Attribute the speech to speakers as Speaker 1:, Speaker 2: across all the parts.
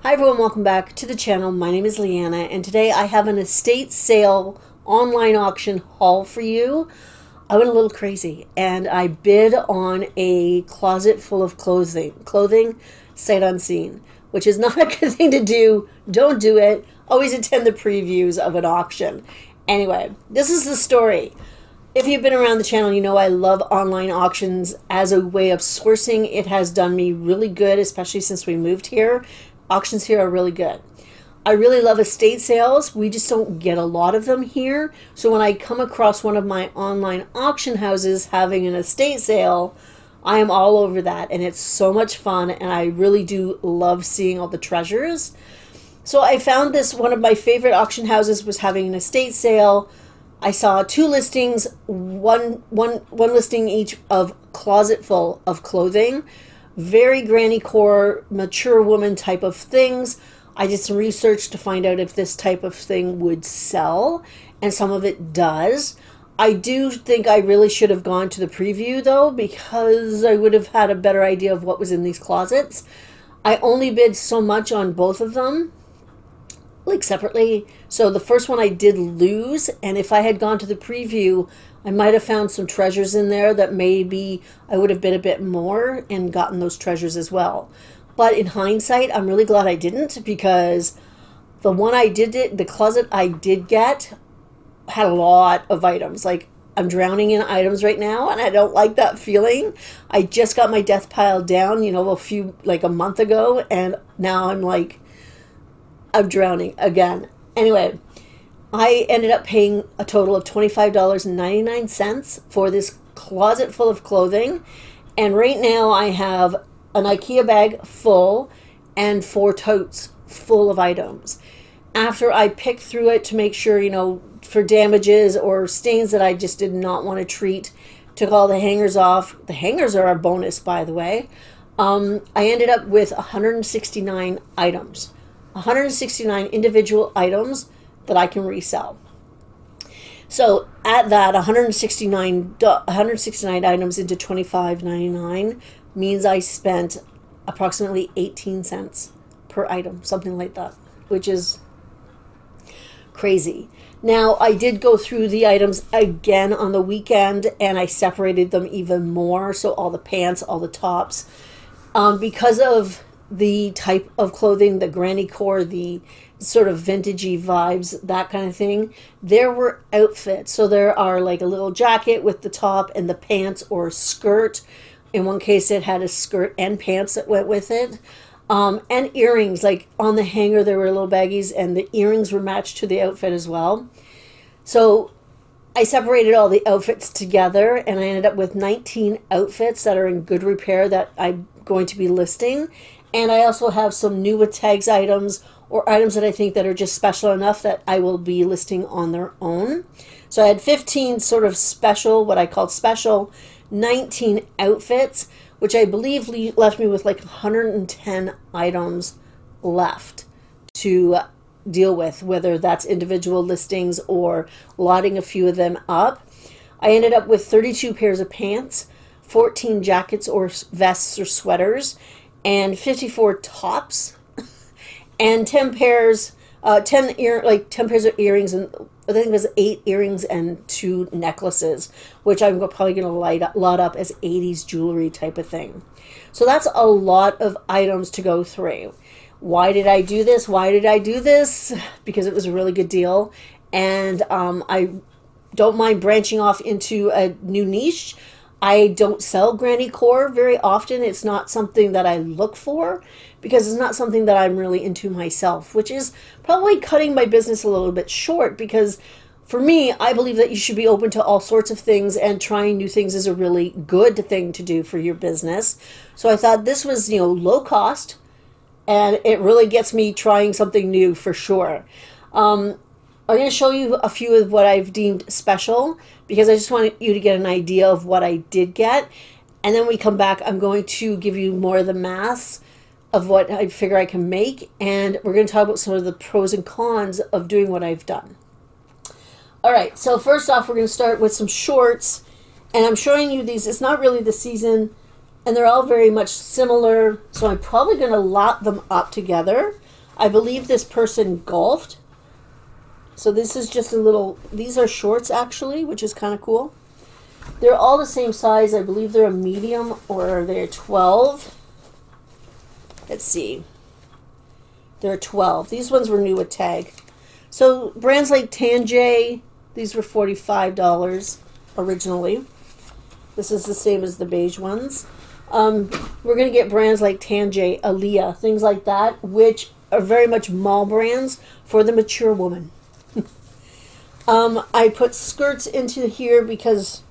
Speaker 1: Hi everyone, welcome back to the channel. My name is Leanna and today I have an estate sale online auction haul for you. I went a little crazy and I bid on a closet full of clothing sight unseen, which is not a good thing to do. Don't do it. Always attend the previews of an auction. Anyway, this is the story. If you've been around the channel, you know I love online auctions as a way of sourcing. It has done me really good, especially since we moved here. Auctions here are really good. I really love estate sales. We just don't get a lot of them here. So when I come across one of my online auction houses having an estate sale, I am all over that. And it's so much fun. And I really do love seeing all the treasures. So I found this, one of my favorite auction houses was having an estate sale. I saw two listings, one listing each of closet full of clothing. Very grannycore, mature woman type of things. I did some research to find out if this type of thing would sell, and some of it does. I do think I really should have gone to the preview though, because I would have had a better idea of what was in these closets. I only bid so much on both of them, like separately. So the first one I did lose, and if I had gone to the preview, I might have found some treasures in there that maybe I would have bid a bit more and gotten those treasures as well. But in hindsight, I'm really glad I didn't, because the one I did it, the closet I did get had a lot of items. Like, I'm drowning in items right now and I don't like that feeling. I just got my death pile down, a month ago, and now I'm drowning again. Anyway, I ended up paying a total of $25.99 for this closet full of clothing. And right now I have an IKEA bag full and 4 totes full of items. After I picked through it to make sure, for damages or stains that I just did not want to treat, took all the hangers off. The hangers are a bonus, by the way. I ended up with 169 items. 169 individual items that I can resell. So at that, 169 items into $25.99 means I spent approximately 18 cents per item, something like that, which is crazy. Now, I did go through the items again on the weekend, and I separated them even more. So all the pants, all the tops, because of the type of clothing, the grannycore, the sort of vintagey vibes, that kind of thing, there were outfits. So there are like a little jacket with the top and the pants, or a skirt. In one case it had a skirt and pants that went with it, and earrings. Like on the hanger there were little baggies, and the earrings were matched to the outfit as well. So I separated all the outfits together, and I ended up with 19 outfits that are in good repair that I'm going to be listing. And I also have some new with tags items, or items that I think that are just special enough that I will be listing on their own. So I had 15 sort of special, what I called special, 19 outfits, which I believe left me with like 110 items left to deal with, whether that's individual listings or lotting a few of them up. I ended up with 32 pairs of pants, 14 jackets or vests or sweaters, and 54 tops, and 10 pairs of earrings, and I think it was 8 earrings and 2 necklaces, which I'm probably going to lot up as 80s jewelry type of thing. So that's a lot of items to go through. Why did I do this? Because it was a really good deal, and I don't mind branching off into a new niche. I don't sell grannycore very often. It's not something that I look for, because it's not something that I'm really into myself, which is probably cutting my business a little bit short, because for me, I believe that you should be open to all sorts of things, and trying new things is a really good thing to do for your business. So I thought this was, low cost, and it really gets me trying something new for sure. I'm going to show you a few of what I've deemed special, because I just want you to get an idea of what I did get. And then we come back, I'm going to give you more of the maths of what I figure I can make. And we're going to talk about some of the pros and cons of doing what I've done. All right, so first off, we're going to start with some shorts. And I'm showing you these. It's not really the season, and they're all very much similar. So I'm probably going to lot them up together. I believe this person golfed. So this is just a little, these are shorts actually, which is kind of cool. They're all the same size. I believe they're a medium, or they're 12. Let's see. They're 12. These ones were new with tag. So brands like Tanjay, these were $45 originally. This is the same as the beige ones. We're going to get brands like Tanjay, Aaliyah, things like that, which are very much mall brands for the mature woman. I put skirts into here because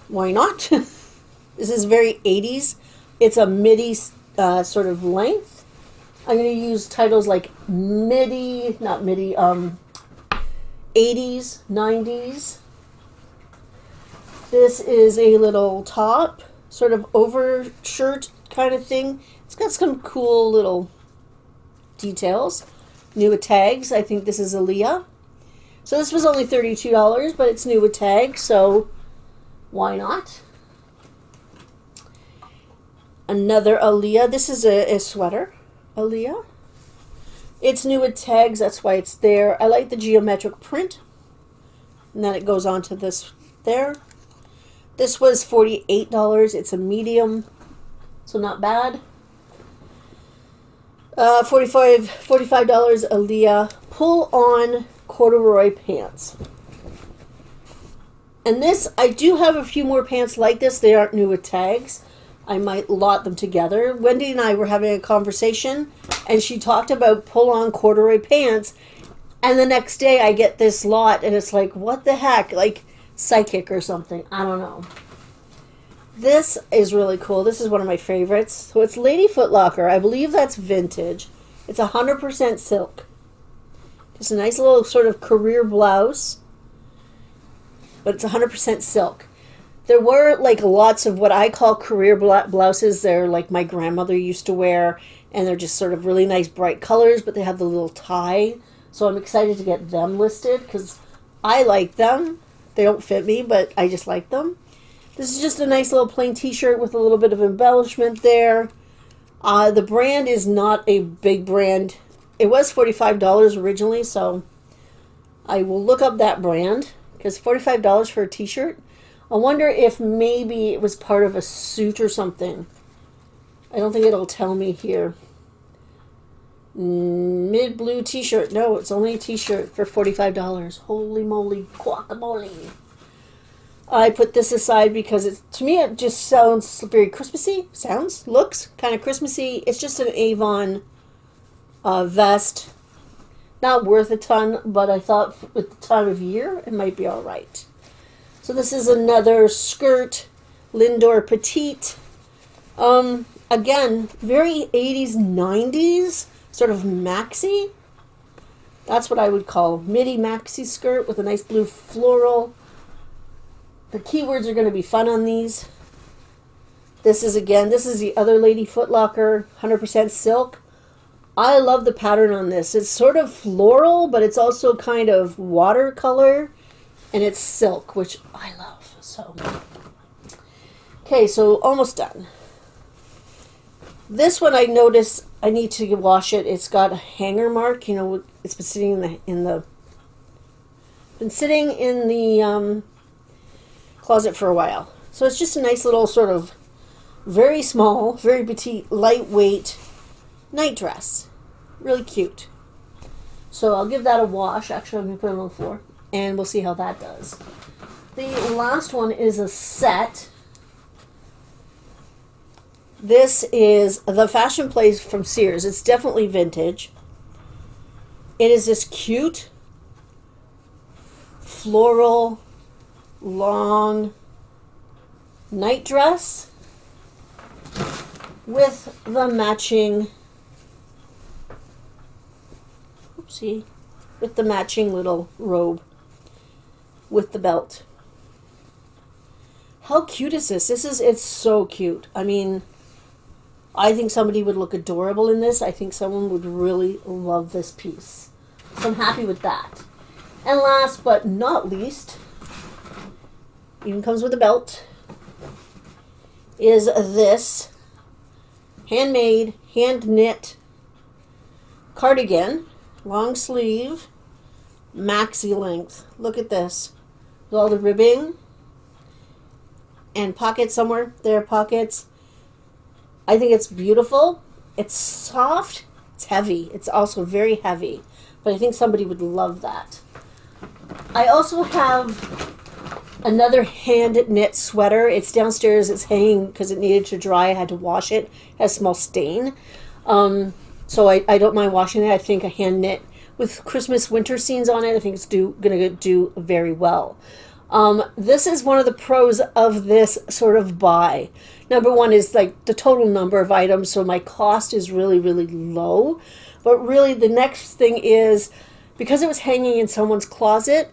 Speaker 1: why not? This is very 80s. It's a midi sort of length. I'm going to use titles like midi, not midi, 80s, 90s. This is a little top, sort of overshirt kind of thing. It's got some cool little details. New with tags. I think this is Aaliyah. So this was only $32, but it's new with tags, so why not? Another Aaliyah. This is a sweater. Aaliyah. It's new with tags, that's why it's there. I like the geometric print. And then it goes on to this there. This was $48. It's a medium, so not bad. $45 Aaliyah pull-on corduroy pants. And this, I do have a few more pants like this. They aren't new with tags. I might lot them together. Wendy and I were having a conversation, and she talked about pull-on corduroy pants. And the next day I get this lot, and it's like, what the heck? Like Psychic or something. I don't know. This is really cool. This is one of my favorites. So it's Lady Foot Locker. I believe that's vintage. It's 100% silk. It's a nice little sort of career blouse, but it's 100% silk. There were like lots of what I call career blouses. They're like my grandmother used to wear, and they're just sort of really nice bright colors, but they have the little tie. So I'm excited to get them listed because I like them. They don't fit me, but I just like them. This is just a nice little plain t-shirt with a little bit of embellishment there. The brand is not a big brand. It was $45 originally, so I will look up that brand because $45 for a t-shirt. I wonder if maybe it was part of a suit or something. I don't think it'll tell me here. Mid blue t-shirt. No, it's only a t-shirt for $45. Holy moly, guacamole. I put this aside because to me it just sounds very Christmassy. Looks kind of Christmassy. It's just an Avon vest. Not worth a ton, but I thought with the time of year it might be all right. So this is another skirt, Lindor Petite. Again, very 80s, 90s, sort of maxi. That's what I would call midi maxi skirt with a nice blue floral. The keywords are going to be fun on these. This is the other Lady Foot Locker, 100% silk. I love the pattern on this. It's sort of floral, but it's also kind of watercolor, and it's silk, which I love. So, okay, so almost done. This one I notice I need to wash it. It's got a hanger mark. You know, it's been sitting in the closet for a while. So it's just a nice little sort of very small, very petite, lightweight night dress. Really cute. So I'll give that a wash. Actually, I'm going to put it on the floor, and we'll see how that does. The last one is a set. This is the Fashion Place from Sears. It's definitely vintage. It is this cute floral long night dress with the matching little robe with the belt. How cute is this? It's so cute. I mean, I think somebody would look adorable in this. I think someone would really love this piece. So I'm happy with that. And last but not least, even comes with a belt, is this handmade, hand knit cardigan, long sleeve, maxi length. Look at this. With all the ribbing and pockets somewhere. There are pockets. I think it's beautiful. It's soft. It's heavy. It's also very heavy. But I think somebody would love that. I also have another hand knit sweater. It's downstairs. It's hanging because it needed to dry. I had to wash it. It has a small stain. So I don't mind washing it. I think a hand knit with Christmas winter scenes on it, I think it's going to do very well. This is one of the pros of this sort of buy. Number one is like the total number of items, so my cost is really, really low. But really the next thing is, because it was hanging in someone's closet,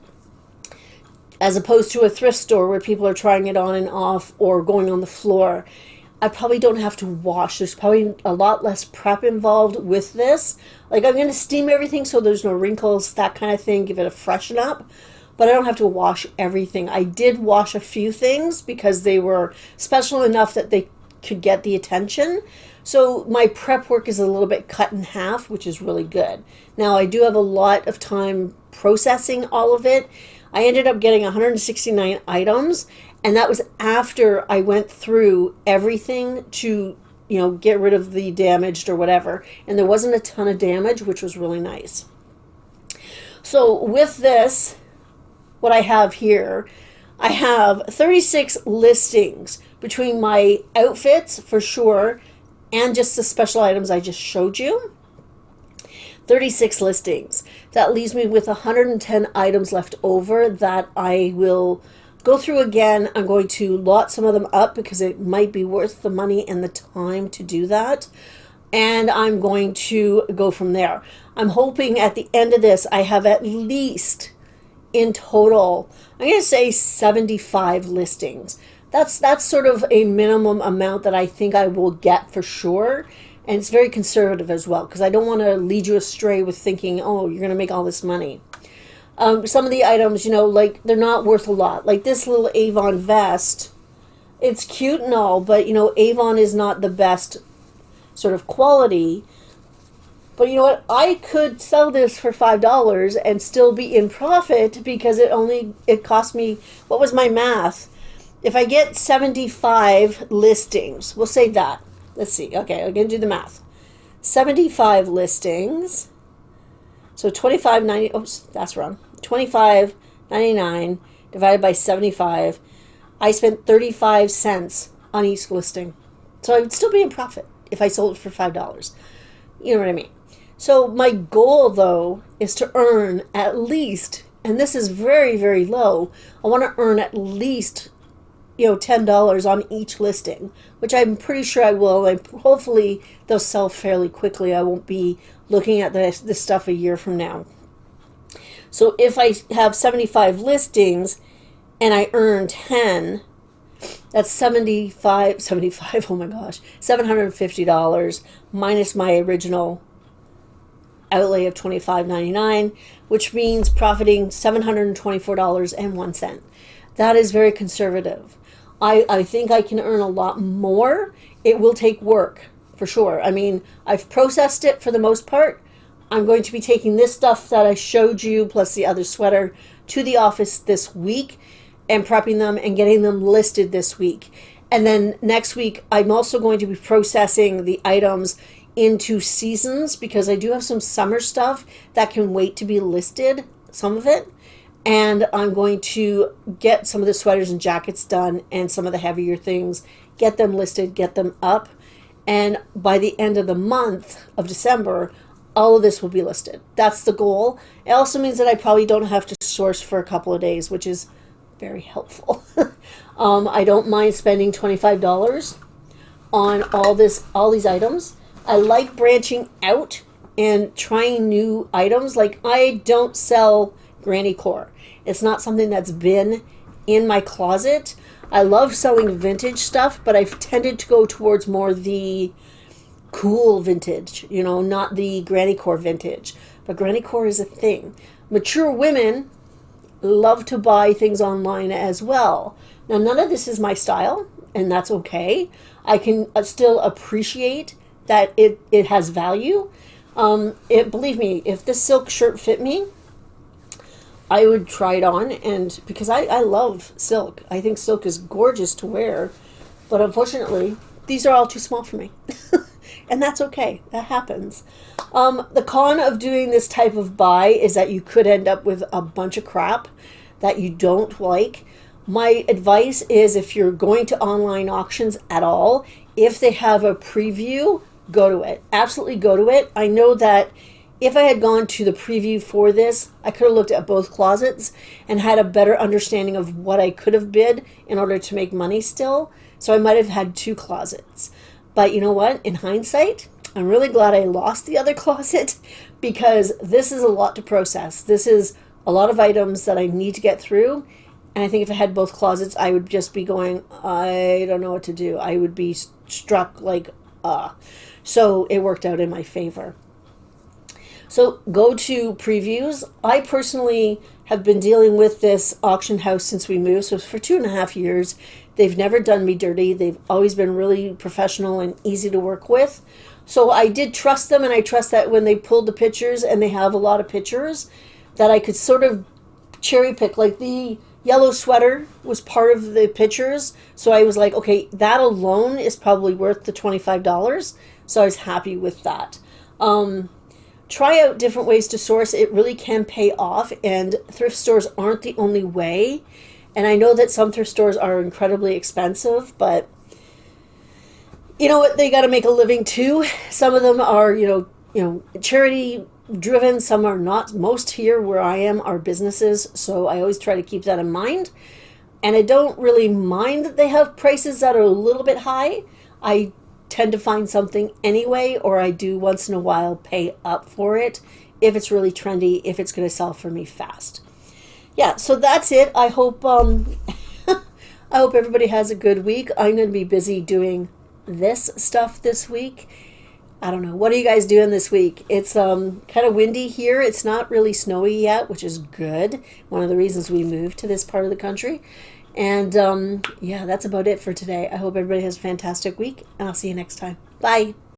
Speaker 1: as opposed to a thrift store where people are trying it on and off or going on the floor, I probably don't have to wash. There's probably a lot less prep involved with this. Like, I'm going to steam everything so there's no wrinkles, that kind of thing, give it a freshen up. But I don't have to wash everything. I did wash a few things because they were special enough that they could get the attention. So my prep work is a little bit cut in half, which is really good. Now, I do have a lot of time processing all of it. I ended up getting 169 items, and that was after I went through everything to, get rid of the damaged or whatever. And there wasn't a ton of damage, which was really nice. So with this, what I have here, I have 36 listings between my outfits for sure and just the special items I just showed you. 36 listings. That leaves me with 110 items left over that I will go through again. I'm going to lot some of them up because it might be worth the money and the time to do that. And I'm going to go from there. I'm hoping at the end of this, I have at least in total, I'm going to say 75 listings. That's sort of a minimum amount that I think I will get for sure. And it's very conservative as well, because I don't want to lead you astray with thinking, oh, you're going to make all this money. Some of the items, like, they're not worth a lot. Like this little Avon vest, it's cute and all, but, Avon is not the best sort of quality. But you know what? I could sell this for $5 and still be in profit because it cost me, what was my math? If I get 75 listings, we'll say that. Let's see. Okay, I'm going to do the math. 75 listings. So $25.90. Oops, that's wrong. $25.99 divided by 75. I spent 35 cents on each listing. So I would still be in profit if I sold it for $5. You know what I mean? So my goal, though, is to earn at least, and this is very, very low, I want to earn at least $10 on each listing, which I'm pretty sure I will. And hopefully they'll sell fairly quickly. I won't be looking at this stuff a year from now. So if I have 75 listings and I earn 10, that's 75, oh my gosh, $750 minus my original outlay of $25.99, which means profiting $724.01. That is very conservative. I think I can earn a lot more. It will take work, for sure. I mean, I've processed it for the most part. I'm going to be taking this stuff that I showed you, plus the other sweater, to the office this week and prepping them and getting them listed this week. And then next week, I'm also going to be processing the items into seasons because I do have some summer stuff that can wait to be listed, some of it. And I'm going to get some of the sweaters and jackets done and some of the heavier things, get them listed, get them up. And by the end of the month of December, all of this will be listed. That's the goal. It also means that I probably don't have to source for a couple of days, which is very helpful. I don't mind spending $25 on all these items. I like branching out and trying new items. Like, I don't sell Grannycore. It's not something that's been in my closet. I love selling vintage stuff, but I've tended to go towards more the cool vintage, not the Grannycore vintage. But Grannycore is a thing. Mature women love to buy things online as well. Now, none of this is my style, and that's okay. I can still appreciate that it has value. Believe me, if this silk shirt fit me, I would try it on, and because I love silk. I think silk is gorgeous to wear, but unfortunately, these are all too small for me. And that's okay. That happens. The con of doing this type of buy is that you could end up with a bunch of crap that you don't like. My advice is, if you're going to online auctions at all, if they have a preview, go to it. Absolutely go to it. I know that if I had gone to the preview for this, I could have looked at both closets and had a better understanding of what I could have bid in order to make money still. So I might have had 2 closets. But you know what? In hindsight, I'm really glad I lost the other closet, because this is a lot to process. This is a lot of items that I need to get through. And I think if I had both closets, I would just be going, I don't know what to do. I would be struck like, So it worked out in my favor. So go to previews. I personally have been dealing with this auction house since we moved. So for 2.5 years, they've never done me dirty. They've always been really professional and easy to work with. So I did trust them, and I trust that when they pulled the pictures, and they have a lot of pictures, that I could sort of cherry pick. Like the yellow sweater was part of the pictures. So I was like, okay, that alone is probably worth the $25. So I was happy with that. Try out different ways to source. It really can pay off, and thrift stores aren't the only way. And I know that some thrift stores are incredibly expensive, but you know what? They got to make a living too. Some of them are, charity driven. Some are not. Most here where I am are businesses. So I always try to keep that in mind. And I don't really mind that they have prices that are a little bit high. I tend to find something anyway, or I do once in a while pay up for it if it's really trendy, if it's going to sell for me fast. Yeah, so that's it. I hope I hope everybody has a good week. I'm going to be busy doing this stuff this week. I don't know. What are you guys doing this week? It's kind of windy here. It's not really snowy yet, which is good. One of the reasons we moved to this part of the country. And yeah, that's about it for today. I hope everybody has a fantastic week, and I'll see you next time. Bye.